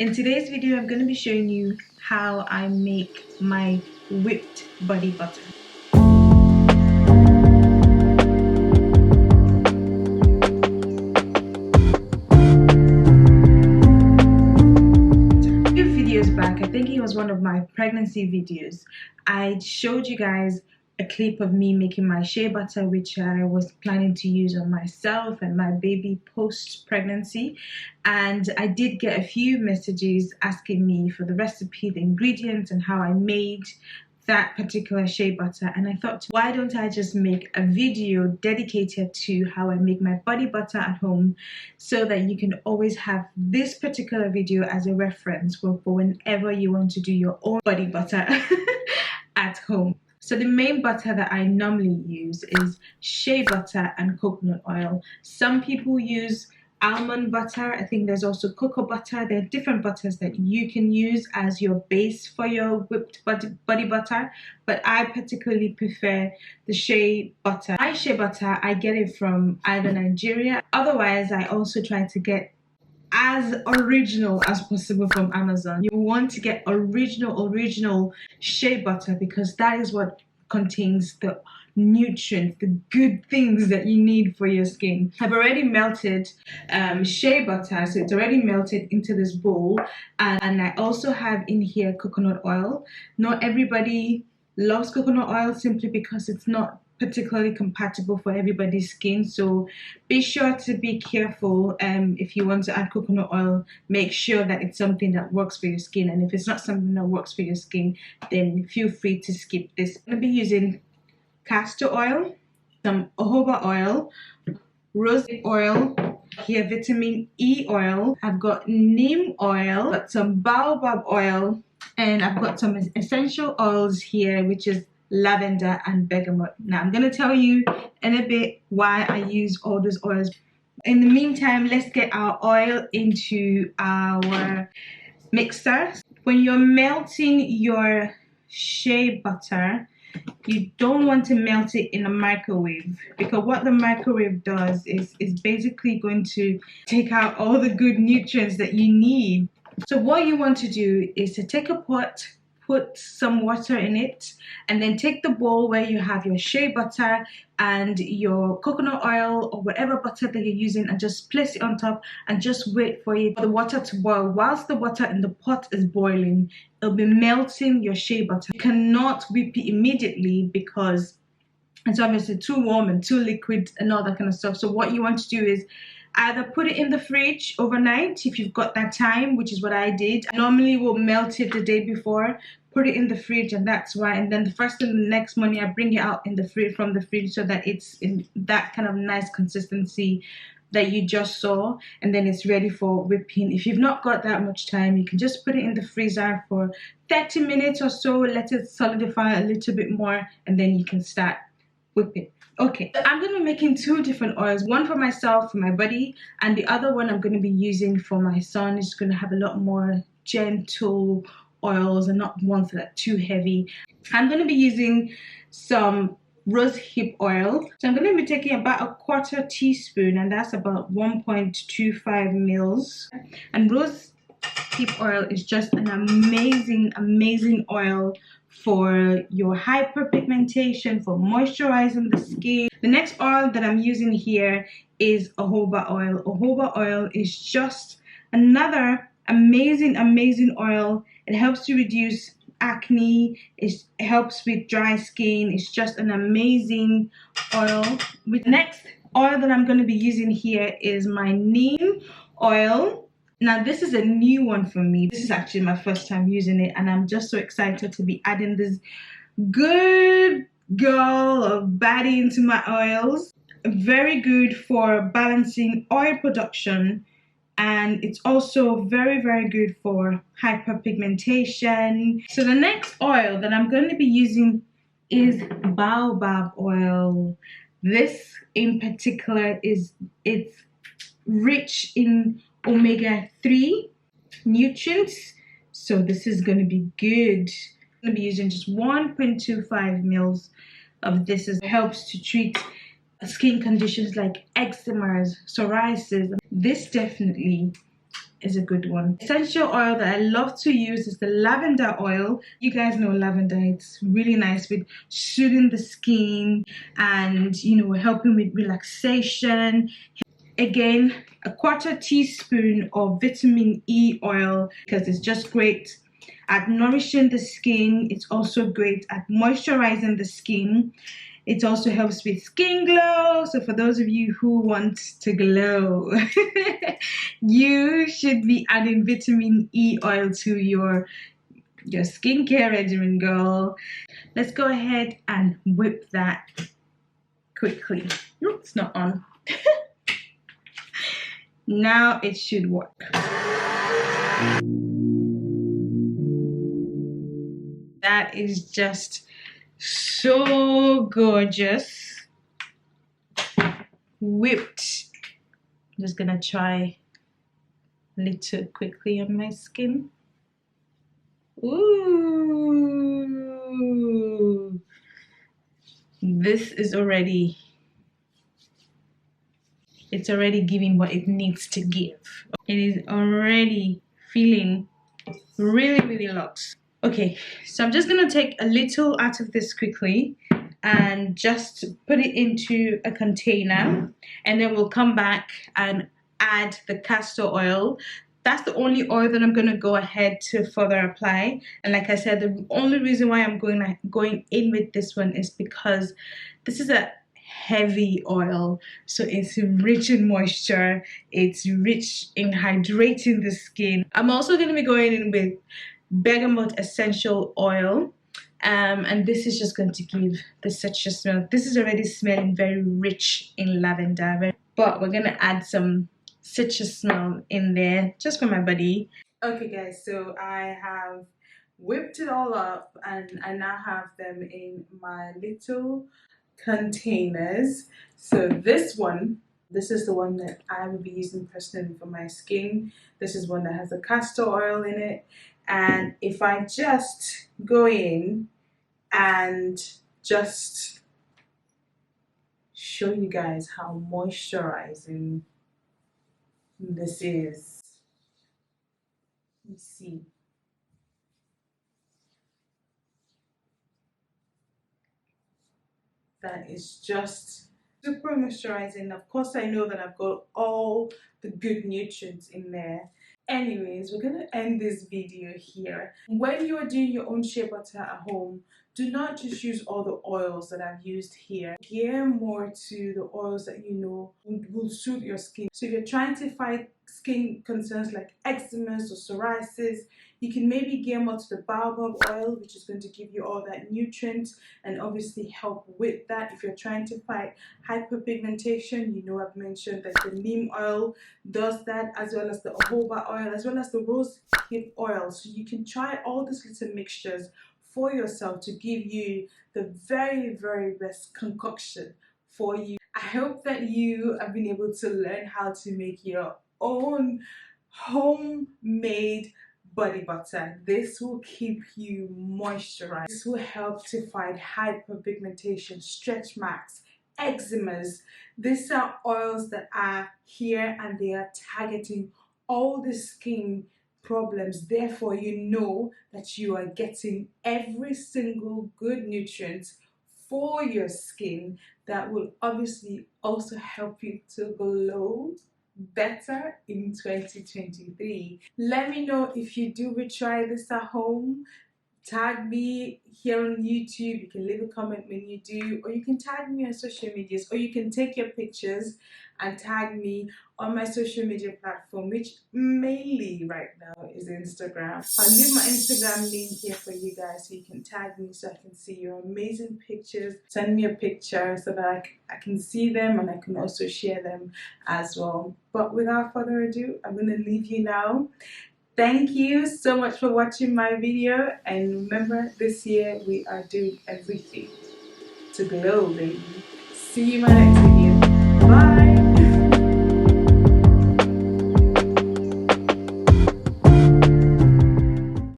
In today's video, I'm going to be showing you how I make my whipped body butter. A few videos back, I think it was one of my pregnancy videos, I showed you guys a clip of me making my shea butter, which I was planning to use on myself and my baby post-pregnancy. And I did get a few messages asking me for the recipe, the ingredients, and how I made that particular shea butter. And I thought, why don't I just make a video dedicated to how I make my body butter at home, so that you can always have this particular video as a reference for whenever you want to do your own body butter at home. So the main butter that I normally use is shea butter and coconut oil. Some people use almond butter. I think there's also cocoa butter. There are different butters that you can use as your base for your whipped body butter, but I particularly prefer the shea butter. My shea butter, I get it from either Nigeria. Otherwise, I also try to get as original as possible from Amazon. You want to get original shea butter, because that is what contains the nutrients, the good things that you need for your skin. I've already melted shea butter, so it's already melted into this bowl, and I also have in here coconut oil. Not everybody loves coconut oil simply because it's not particularly compatible for everybody's skin, so be sure to be careful. If you want to add coconut oil, make sure that it's something that works for your skin, and if it's not something that works for your skin, then feel free to skip this. I'm going to be using castor oil, some jojoba oil, rose oil, here vitamin E oil, I've got neem oil, got some baobab oil, and I've got some essential oils here, which is lavender and bergamot. Now I'm going to tell you in a bit why I use all those oils. In the meantime, let's get our oil into our mixer. When you're melting your shea butter, you don't want to melt it in a microwave, because what the microwave does is basically going to take out all the good nutrients that you need. So what you want to do is to take a pot, put some water in it, and then take the bowl where you have your shea butter and your coconut oil or whatever butter that you're using, and just place it on top and just wait for the water to boil. Whilst the water in the pot is boiling, it'll be melting your shea butter. You cannot whip it immediately because it's obviously too warm and too liquid and all that kind of stuff. So what you want to do is either put it in the fridge overnight if you've got that time, which is what I did. I normally will melt it the day before, put it in the fridge, and that's why. And then the first thing the next morning, I bring it out in the fridge from the fridge, so that it's in that kind of nice consistency that you just saw, and then it's ready for whipping. If you've not got that much time, you can just put it in the freezer for 30 minutes or so, let it solidify a little bit more, and then you can start whipping. Okay, so I'm going to be making two different oils, one for myself, for my body, and the other one I'm going to be using for my son. It's going to have a lot more gentle oils and not ones that are too heavy. I'm going to be using some rose hip oil. So I'm going to be taking about 1/4 teaspoon, and that's about 1.25 mils. And rose hip oil is just an amazing oil for your hyperpigmentation, for moisturizing the skin. The next oil that I'm using here is jojoba oil. Jojoba oil is just another amazing oil. It helps to reduce acne, it helps with dry skin. It's just an amazing oil. The next oil that I'm going to be using here is my neem oil. Now this is a new one for me. This is actually my first time using it, and I'm just so excited to be adding this good girl or baddie into my oils. Very good for balancing oil production, and it's also very good for hyperpigmentation. So the next oil that I'm going to be using is baobab oil. This in particular it's rich in omega-3 nutrients, so this is going to be good. I'm going to be using just 1.25 mils of this. It helps to treat skin conditions like eczema, psoriasis. This definitely is a good one. Essential oil that I love to use is the lavender oil. You guys know lavender, it's really nice with soothing the skin and, you know, helping with relaxation. Again, a 1/4 teaspoon of vitamin E oil, because it's just great at nourishing the skin. It's also great at moisturizing the skin. It also helps with skin glow. So for those of you who want to glow, you should be adding vitamin E oil to your skincare regimen, girl. Let's go ahead and whip that quickly. Nope, it's not on. Now it should work. That is just so gorgeous. Whipped. I'm just gonna try a little quickly on my skin. Ooh, this is already, it's already giving what it needs to give. It is already feeling really, really luxe. Okay, so I'm just gonna take a little out of this quickly and just put it into a container, and then we'll come back and add the castor oil. That's the only oil that I'm going to go ahead to further apply. And like I said, the only reason why I'm going in with this one is because this is a heavy oil, so it's rich in moisture, it's rich in hydrating the skin. I'm also going to be going in with bergamot essential oil, and this is just going to give the citrus smell. This is already smelling very rich in lavender, but we're going to add some citrus smell in there just for my body. Okay guys, so I have whipped it all up and I now have them in my little containers. So this is the one that I will be using personally for my skin. This is one that has the castor oil in it. And if I just go in and just show you guys how moisturizing this is. You see. That is just super moisturizing. Of course, I know that I've got all the good nutrients in there. Anyways, we're gonna end this video here. When you are doing your own shea butter at home, do not just use all the oils that I've used here. Gear more to the oils that you know will suit your skin. So if you're trying to fight skin concerns like eczema or psoriasis, you can maybe gear more to the baobab oil, which is going to give you all that nutrient and obviously help with that. If you're trying to fight hyperpigmentation, you know I've mentioned that the neem oil does that, as well as the jojoba oil, as well as the rose hip oil. So you can try all these little mixtures for yourself to give you the very, very best concoction for you. I hope that you have been able to learn how to make your own homemade body butter. This will keep you moisturized. This will help to fight hyperpigmentation, stretch marks, eczemas. These are oils that are here and they are targeting all the skin problems. Therefore, you know that you are getting every single good nutrient for your skin that will obviously also help you to glow better in 2023. Let me know if you do retry this at home. Tag me here on YouTube. You can leave a comment when you do, or you can tag me on social medias, or you can take your pictures and tag me on my social media platform, which mainly right now is Instagram. I'll leave my Instagram link here for you guys so you can tag me so I can see your amazing pictures. Send me a picture so that I can see them and I can also share them as well. But without further ado, I'm going to leave you now. Thank you so much for watching my video, and remember, this year we are doing everything to glow, baby. See you in my next video.